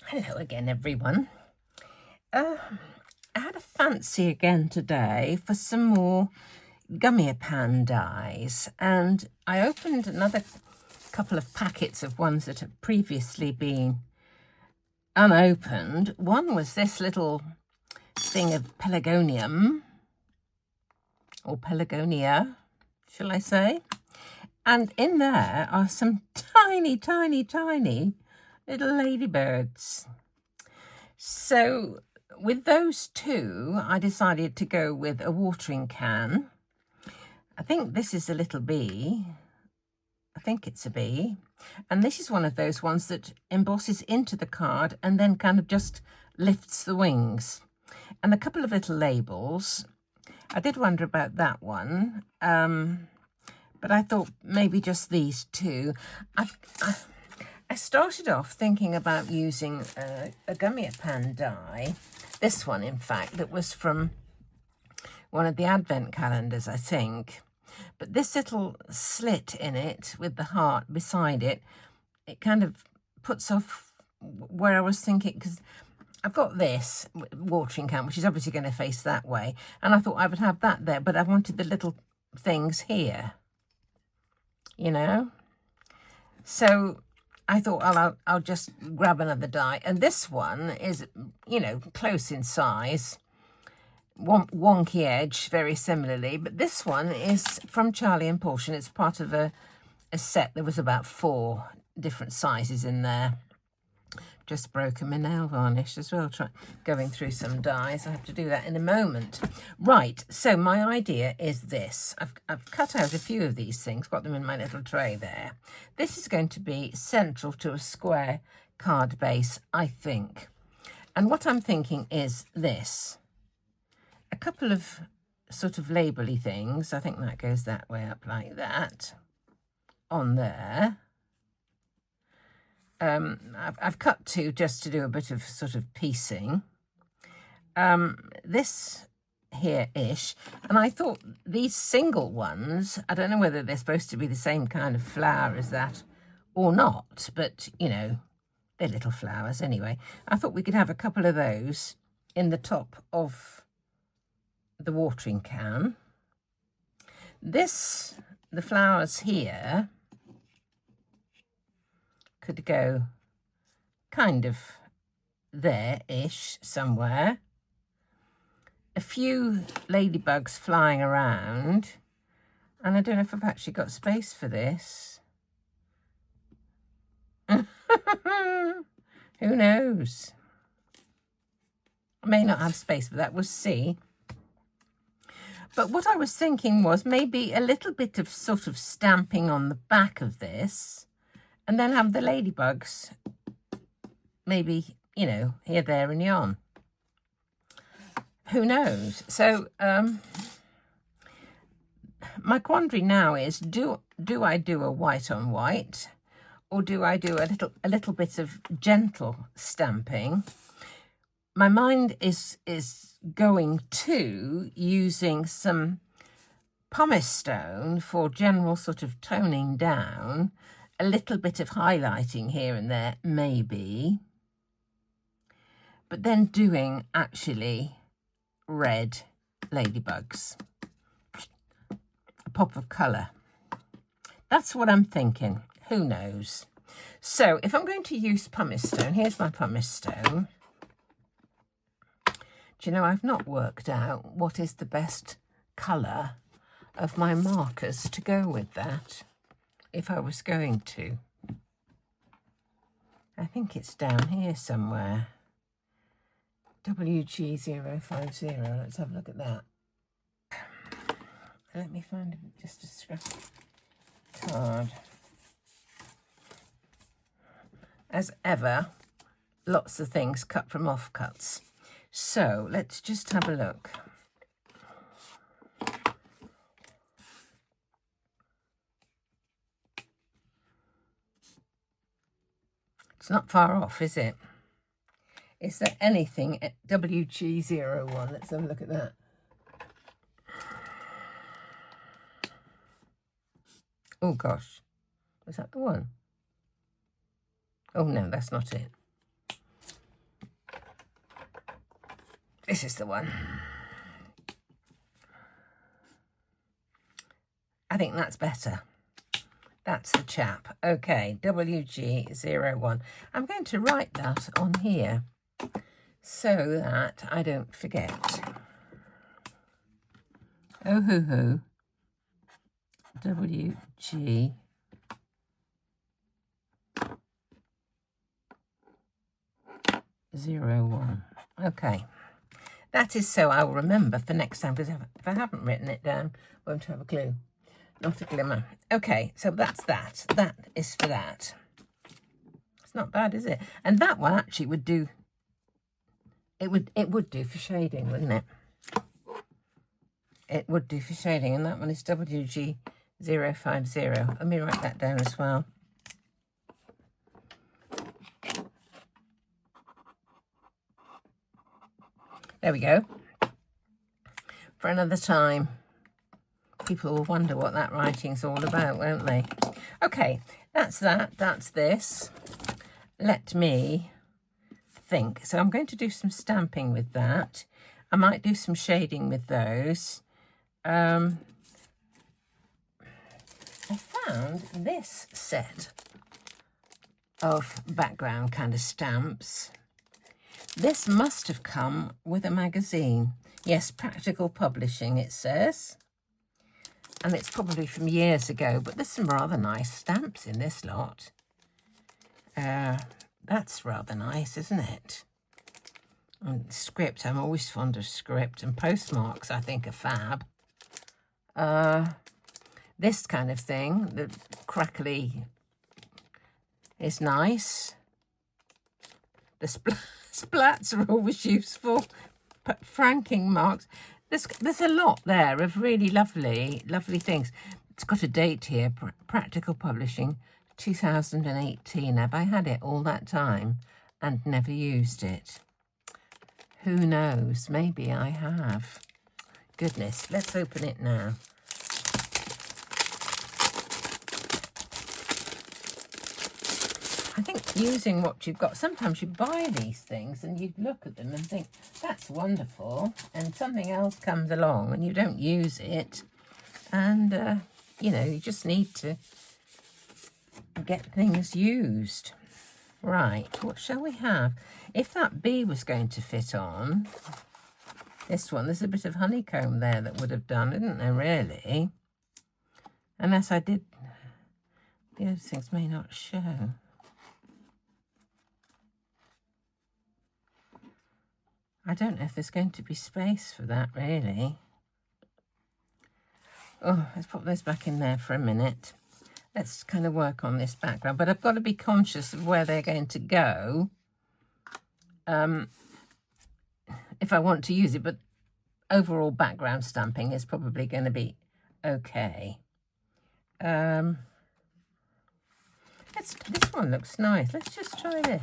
Hello again, everyone. I had a fancy again today for some more Gummiapan dies, and I opened another couple of packets of ones that had previously been unopened. One was this little thing of pelargonium, or pelargonia, shall I say? And in there are some tiny, tiny, tiny little ladybirds. So with those two, I decided to go with a watering can. I think this is a little bee. I think it's a bee. And this is one of those ones that embosses into the card and then kind of just lifts the wings. And a couple of little labels. I did wonder about that one. But I thought maybe just these two. I started off thinking about using a Gummiapan die. This one, in fact, that was from one of the advent calendars, I think. But this little slit in it with the heart beside it, it kind of puts off where I was thinking, because I've got this watering can, which is obviously going to face that way. And I thought I would have that there, but I wanted the little things here, you know? So I thought I'll just grab another die. And this one is, you know, close in size. Wonky edge, very similarly. But this one is from Charlie and Pulchen. It's part of a set. There was about 4 different sizes in there. Just broken my nail varnish as well, going through some dies. I have to do that in a moment. Right, so my idea is this. I've cut out a few of these things, got them in my little tray there. This is going to be central to a square card base, I think. And what I'm thinking is this. A couple of sort of label-y things. I think that goes that way up like that. On there. I've cut 2 just to do a bit of sort of piecing. This here-ish. And I thought these single ones, I don't know whether they're supposed to be the same kind of flower as that or not, but, you know, they're little flowers anyway. I thought we could have a couple of those in the top of the watering can. The flowers here could go kind of there-ish somewhere. A few ladybugs flying around. And I don't know if I've actually got space for this. Who knows? I may not have space for that. We'll see. But what I was thinking was maybe a little bit of sort of stamping on the back of this. And then have the ladybugs, maybe, you know, here, there and yon. Who knows? So my quandary now is, do I do a white on white, or do I do a little bit of gentle stamping? My mind is going to using some pumice stone for general sort of toning down. A little bit of highlighting here and there, maybe. But then doing actually red ladybugs. A pop of colour. That's what I'm thinking. Who knows? So if I'm going to use pumice stone, here's my pumice stone. Do you know, I've not worked out what is the best colour of my markers to go with that. If I was going to. I think it's down here somewhere. WG050. Let's have a look at that. Let me find just a scrap card. As ever, lots of things cut from offcuts. So let's just have a look. It's not far off, is it? Is there anything at WG01? Let's have a look at that. Oh, gosh. Was that the one? Oh, no, that's not it. This is the one. I think that's better. That's the chap. Okay, WG01. I'm going to write that on here so that I don't forget. Ohuhu WG 01. Okay, that is so I'll remember for next time, because if I haven't written it down, I won't have a clue. Not a glimmer. Okay, so that's that. That is for that. It's not bad, is it? And that one actually would do. It would do for shading, wouldn't it? It would do for shading, and that one is WG050. Let me write that down as well. There we go. For another time. People will wonder what that writing's all about, won't they? Okay, that's that. That's this. Let me think. So I'm going to do some stamping with that. I might do some shading with those. I found this set of background kind of stamps. This must have come with a magazine. Yes, Practical Publishing, it says. And it's probably from years ago, but there's some rather nice stamps in this lot. That's rather nice, isn't it? And script, I'm always fond of script. And postmarks, I think, are fab. This kind of thing, the crackly, is nice. The splats are always useful. Franking marks. There's a lot there of really lovely things. It's got a date here, Practical Publishing, 2018. Have I had it all that time and never used it? Who knows? Maybe I have. Goodness, let's open it now. I think using what you've got, sometimes you buy these things and you look at them and think, that's wonderful, and something else comes along and you don't use it, and, you know, you just need to get things used. Right, what shall we have? If that bee was going to fit on this one, there's a bit of honeycomb there that would have done, isn't there, really? Unless I did, the other things may not show. I don't know if there's going to be space for that, really. Oh, let's put those back in there for a minute. Let's kind of work on this background. But I've got to be conscious of where they're going to go if I want to use it. But overall background stamping is probably going to be okay. This one looks nice. Let's just try this.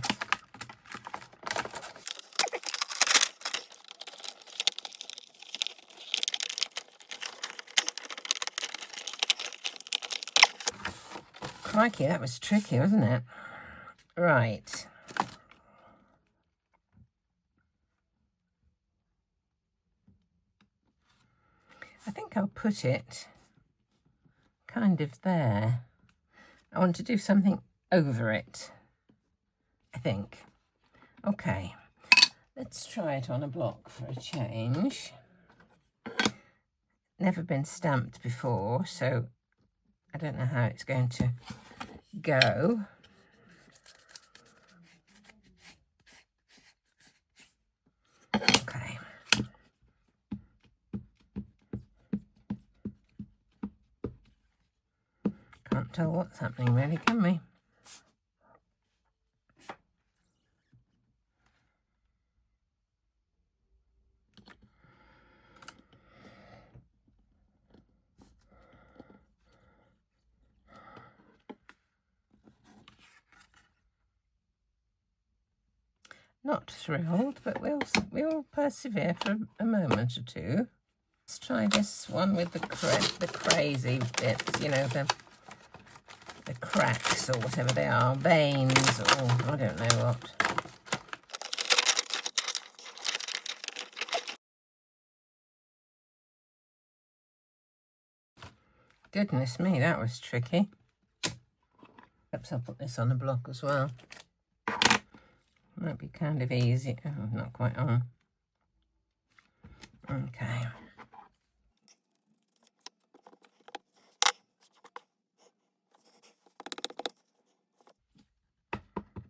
Crikey, that was tricky, wasn't it? Right. I think I'll put it kind of there. I want to do something over it, I think. Okay, let's try it on a block for a change. Never been stamped before, so I don't know how it's going to go. Okay. Can't tell what's happening really, can we? Not thrilled, but we'll persevere for a moment or two. Let's try this one with the crazy bits, you know, the cracks or whatever they are, veins or I don't know what. Goodness me, that was tricky. Perhaps I'll put this on a block as well. Might be kind of easy. Oh, not quite on. Okay.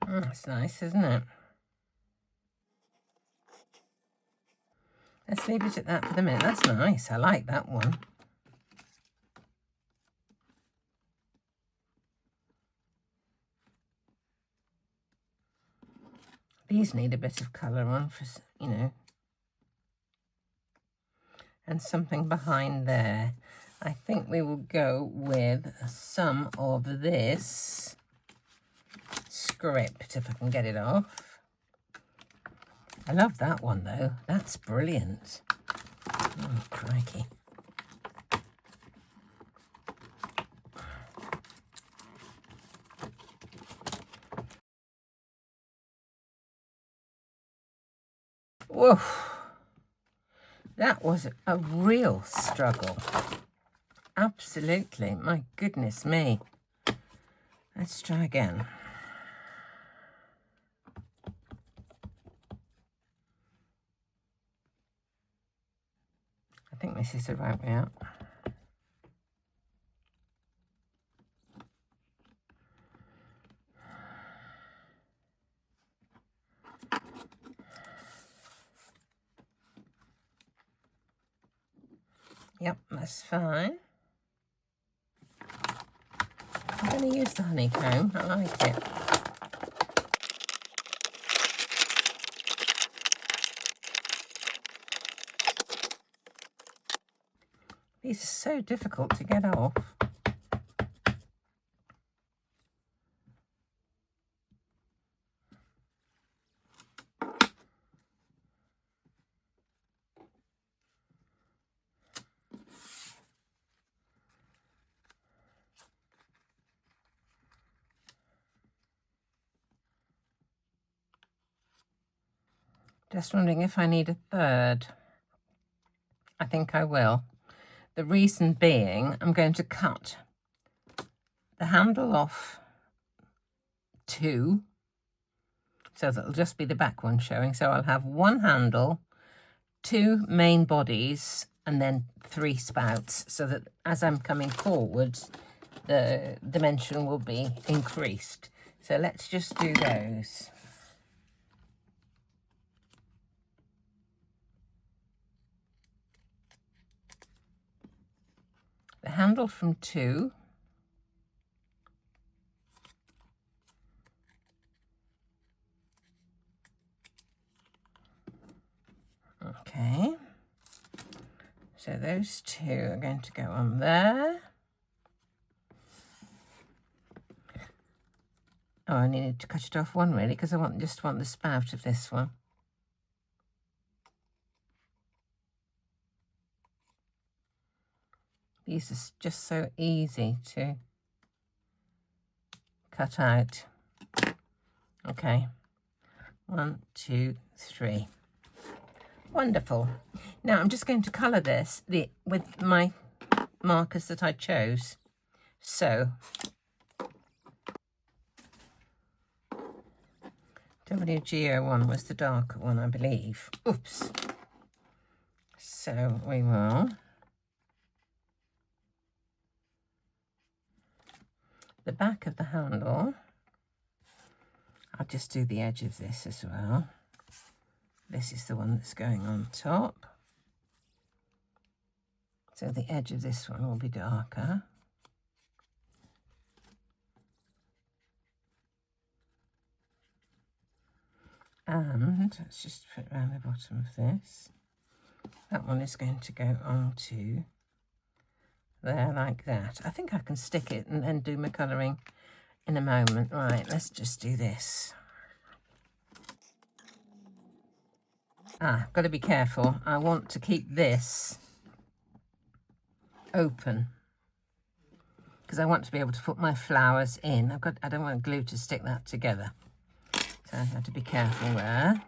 Oh, that's nice, isn't it? Let's leave it at that for the minute. That's nice. I like that one. These need a bit of colour on for, you know. And something behind there. I think we will go with some of this script, if I can get it off. I love that one, though. That's brilliant. Oh, crikey. Whoa. That was a real struggle. Absolutely. My goodness me. Let's try again. I think this is the right way out. Yep, that's fine. I'm going to use the honeycomb. I like it. These are so difficult to get off. Just wondering if I need a third. I think I will. The reason being, I'm going to cut the handle off 2, so that'll just be the back one showing. So I'll have 1 handle, 2 main bodies, and then 3 spouts, so that as I'm coming forwards, the dimension will be increased. So let's just do those. The handle from 2. Okay. So those 2 are going to go on there. Oh, I needed to cut it off 1 really, because I just want the spout of this one. These are just so easy to cut out. Okay, 1, 2, 3. Wonderful. Now I'm just going to colour this with my markers that I chose. So, WGO1 was the darker one, I believe. Oops. So we will... the back of the handle, I'll just do the edge of this as well. This is the one that's going on top. So the edge of this one will be darker. And let's just put it around the bottom of this. That one is going to go onto there like that. I think I can stick it and then do my colouring in a moment. Right, let's just do this. Got to be careful. I want to keep this open because I want to be able to put my flowers in. I don't want glue to stick that together. So I have to be careful there.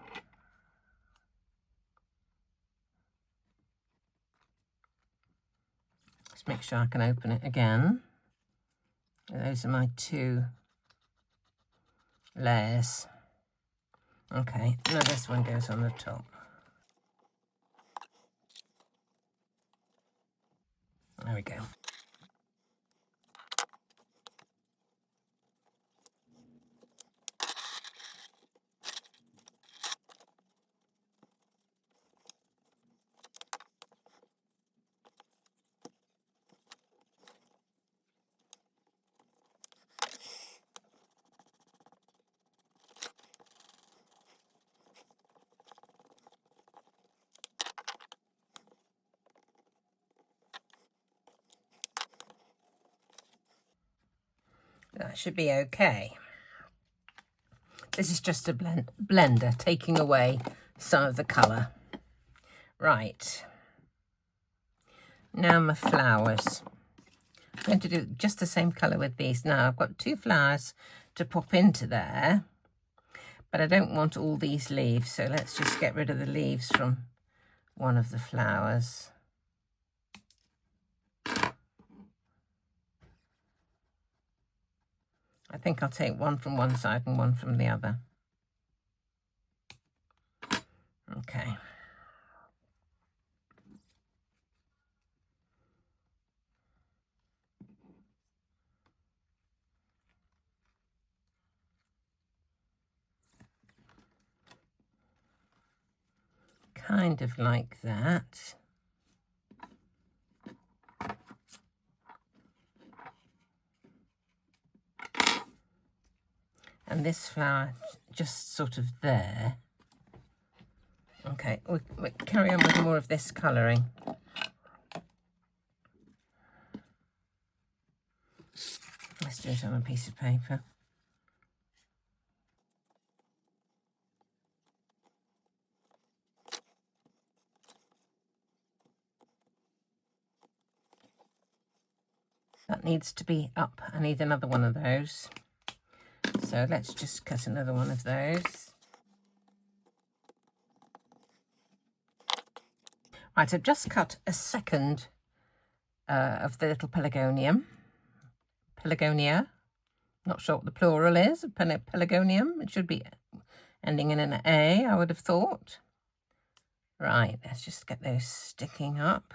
Just make sure I can open it again. Those are my 2 layers. Okay, now this one goes on the top. There we go. That should be okay. This is just a blender taking away some of the colour. Right. Now my flowers. I'm going to do just the same colour with these. Now I've got 2 flowers to pop into there, but I don't want all these leaves, so let's just get rid of the leaves from one of the flowers. I think I'll take one from one side and one from the other. Okay. Kind of like that. And this flower just sort of there. Okay, we'll carry on with more of this colouring. Let's do it on a piece of paper. That needs to be up. I need another one of those. So let's just cut another one of those. Right, I've just cut a second of the little pelargonium. Pelargonia. Not sure what the plural is. Pelargonium. It should be ending in an A, I would have thought. Right, let's just get those sticking up.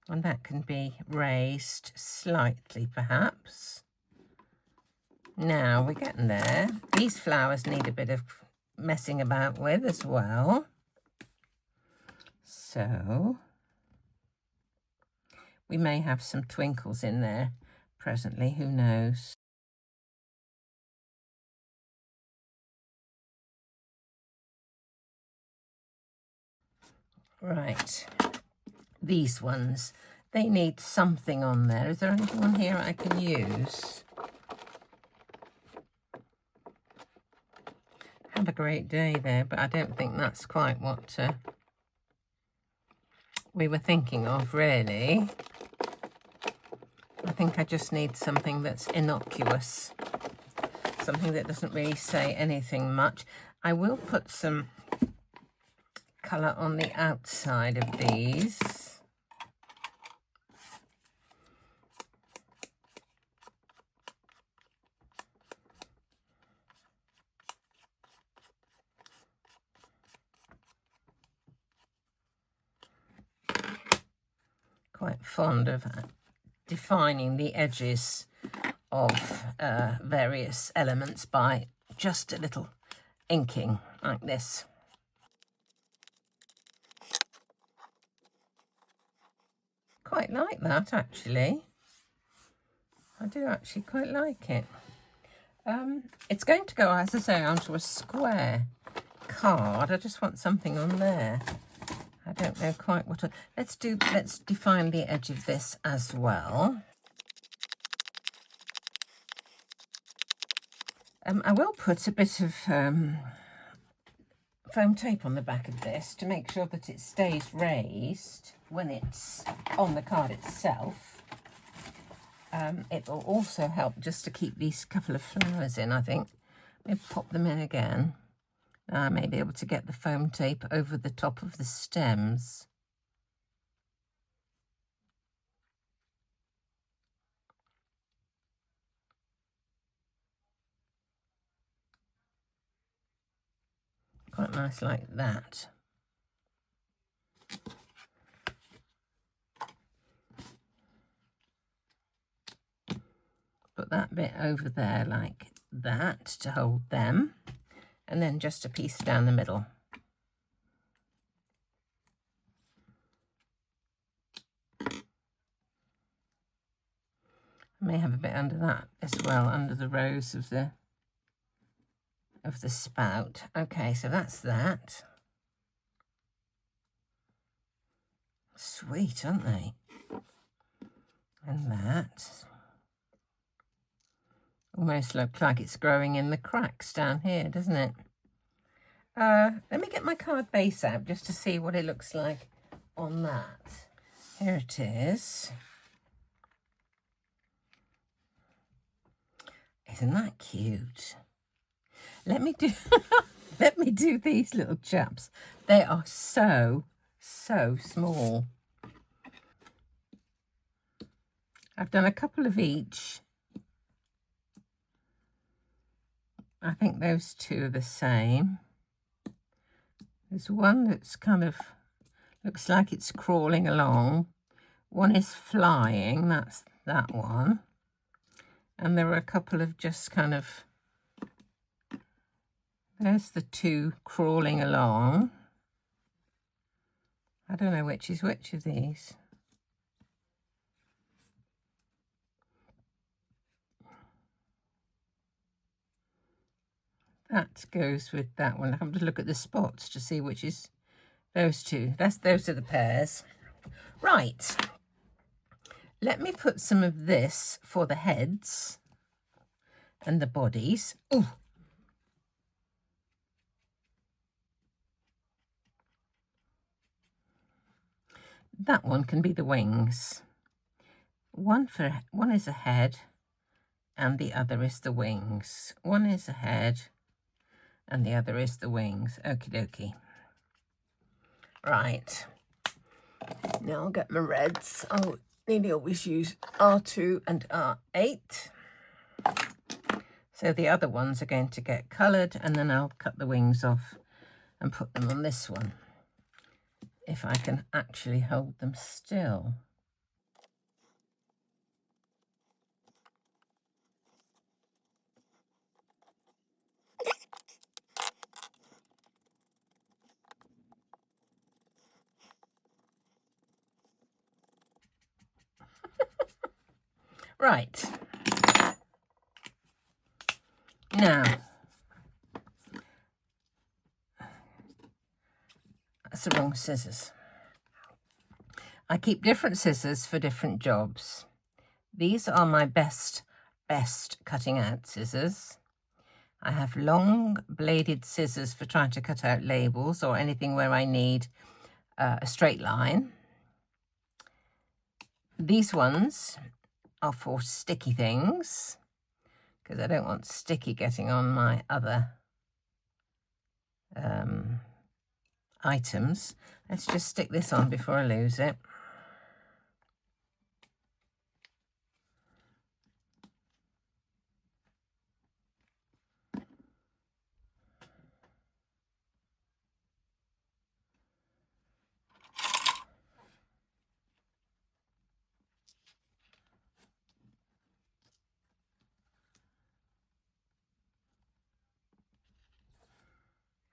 And that can be raised slightly, perhaps. Now we're getting there. These flowers need a bit of messing about with as well. So we may have some twinkles in there presently, who knows? Right. These ones, they need something on there. Is there anything on here I can use? Have a great day there, but I don't think that's quite what we were thinking of, really. I think I just need something that's innocuous, something that doesn't really say anything much. I will put some colour on the outside of these. Quite fond of defining the edges of various elements by just a little inking like this. Quite like that, actually. I do actually quite like it. It's going to go, as I say, onto a square card. I just want something on there. I don't know quite what let's define the edge of this as well. I will put a bit of foam tape on the back of this to make sure that it stays raised when it's on the card itself. It will also help just to keep these couple of flowers in, I think. Maybe pop them in again. I may be able to get the foam tape over the top of the stems. Quite nice like that. Put that bit over there like that to hold them, and then just a piece down the middle. I may have a bit under that as well, under the rows of the spout. Okay, so that's that. Sweet, aren't they? And that. Almost looks like it's growing in the cracks down here, doesn't it? Let me get my card base out just to see what it looks like on that. Here it is. Isn't that cute? Let me do let me do these little chaps. They are so small. I've done a couple of each. I think those two are the same. There's one that's kind of looks like it's crawling along. One is flying, that's that one. And there are a couple of just kind of, there's the two crawling along. I don't know which is which of these. That goes with that one. I have to look at the spots to see which is those two. Those are the pairs. Right. Let me put some of this for the heads and the bodies. Ooh. That one can be the wings. One is a head and the other is the wings. One is a head and the other is the wings. Okie dokie. Right. Now I'll get my reds. Oh, nearly always use R2 and R8. So the other ones are going to get coloured, and then I'll cut the wings off and put them on this one, if I can actually hold them still. Right. Now, that's the wrong scissors. I keep different scissors for different jobs. These are my best cutting out scissors. I have long bladed scissors for trying to cut out labels or anything where I need a straight line. These ones are for sticky things, because I don't want sticky getting on my other items. Let's just stick this on before I lose it.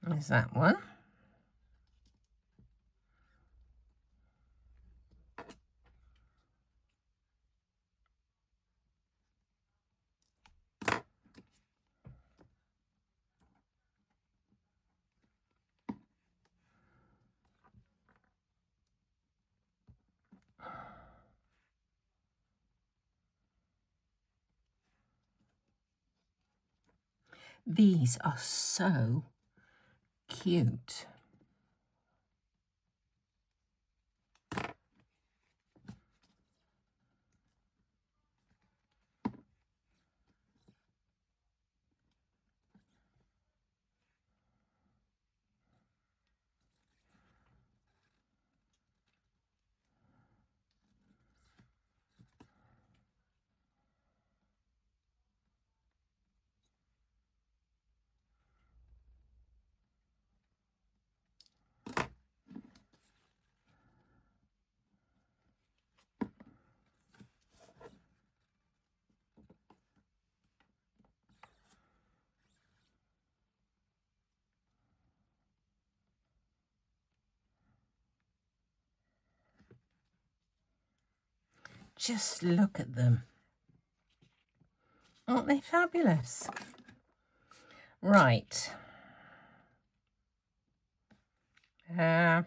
There's that one. These are so cute. just look at them. Aren't they fabulous? Right. A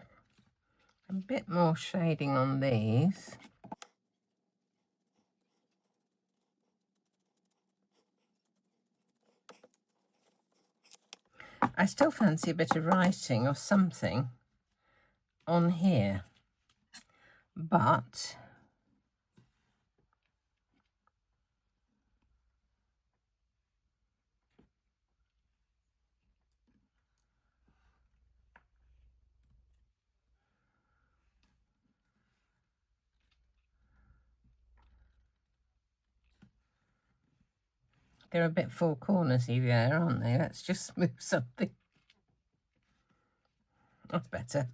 bit more shading on these. I still fancy a bit of writing or something on here, but they're a bit four cornersy there, aren't they? Let's just smooth something. That's better.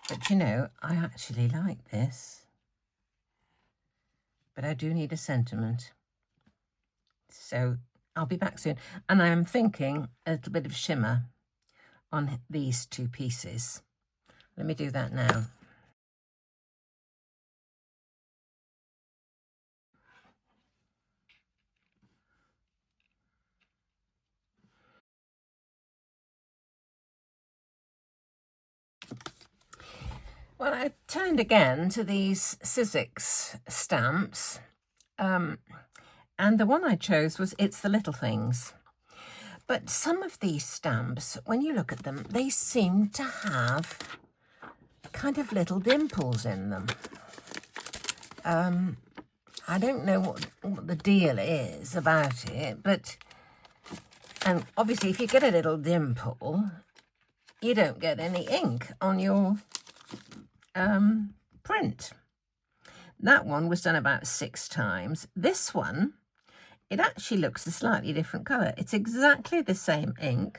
But you know, I actually like this. But I do need a sentiment. So I'll be back soon. And I am thinking a little bit of shimmer on these two pieces. Let me do that now. Well, I turned again to these Sizzix stamps, and the one I chose was It's the Little Things. But some of these stamps, when you look at them, they seem to have kind of little dimples in them. I don't know what the deal is about it, but, and obviously if you get a little dimple, you don't get any ink on your print. That one was done about 6 times. This one, it actually looks a slightly different colour. It's exactly the same ink,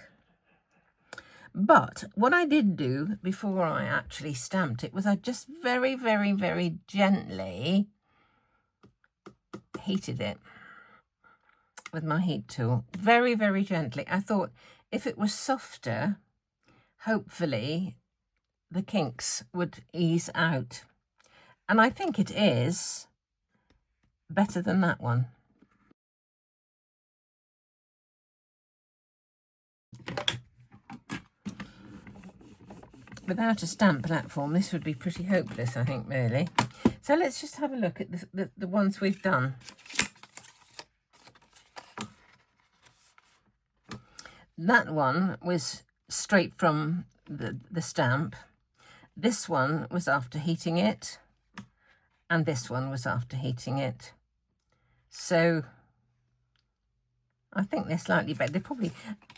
but what I did do before I actually stamped it was I just very, very, very gently heated it with my heat tool. Very, very gently. I thought if it was softer, hopefully the kinks would ease out. And I think it is better than that one. Without a stamp platform, this would be pretty hopeless, I think, really. So let's just have a look at the ones we've done. That one was straight from the stamp. This one was after heating it, and this one was after heating it. So I think they're slightly better. They're probably,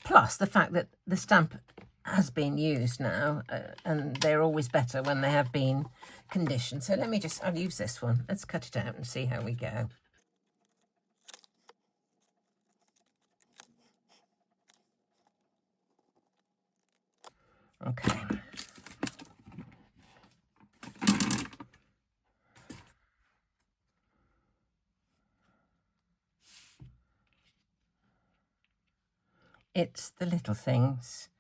plus the fact that the stamp has been used now, and they're always better when they have been conditioned. So let me just, I'll use this one. Let's cut it out and see how we go. Okay. It's the Little Things.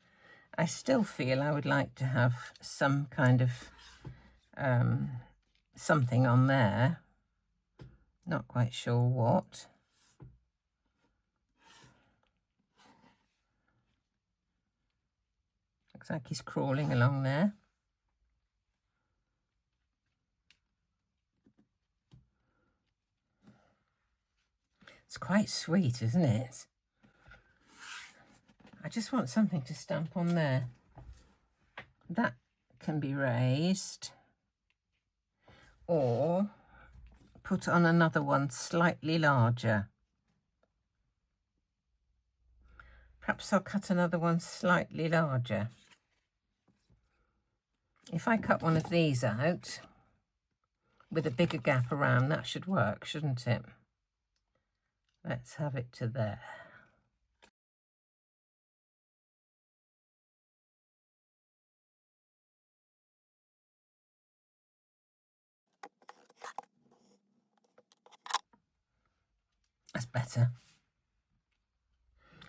I still feel I would like to have some kind of something on there. Not quite sure what. Looks like he's crawling along there. It's quite sweet, isn't it? I just want something to stamp on there. That can be raised, or put on another one slightly larger. Perhaps I'll cut another one slightly larger. If I cut one of these out with a bigger gap around, that should work, shouldn't it? Let's have it to there. That's better.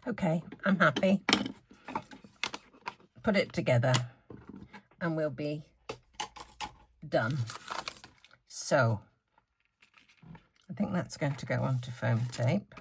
Okay, I'm happy. Put it together and we'll be done. So I think that's going to go onto foam tape.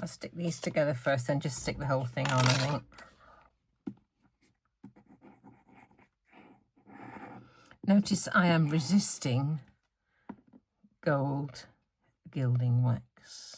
I'll stick these together first, then just stick the whole thing on, I think. Notice I am resisting gold gilding wax.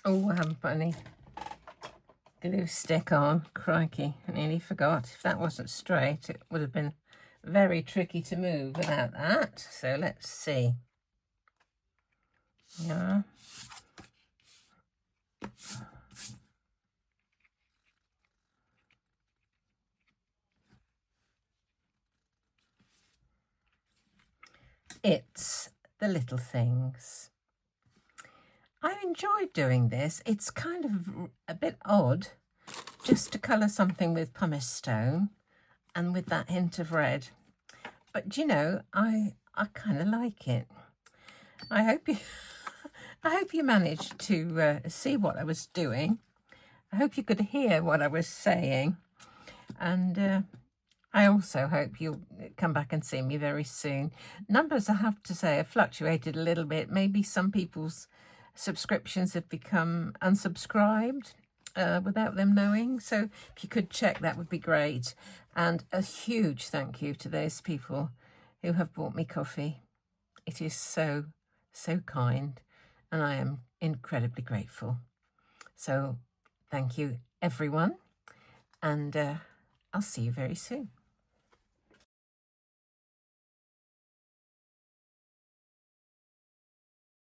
Oh, I haven't put any glue stick on. Crikey, I nearly forgot. If that wasn't straight, it would have been very tricky to move without that. So let's see. Yeah. It's the little things. I enjoyed doing this. It's kind of a bit odd just to colour something with pumice stone and with that hint of red. But you know, I kind of like it. I hope you managed to see what I was doing. I hope you could hear what I was saying. And I also hope you'll come back and see me very soon. Numbers, I have to say, have fluctuated a little bit. Maybe some people's subscriptions have become unsubscribed without them knowing. So if you could check, that would be great. And a huge thank you to those people who have bought me coffee. It is so, so kind, and I am incredibly grateful. So thank you, everyone, and I'll see you very soon.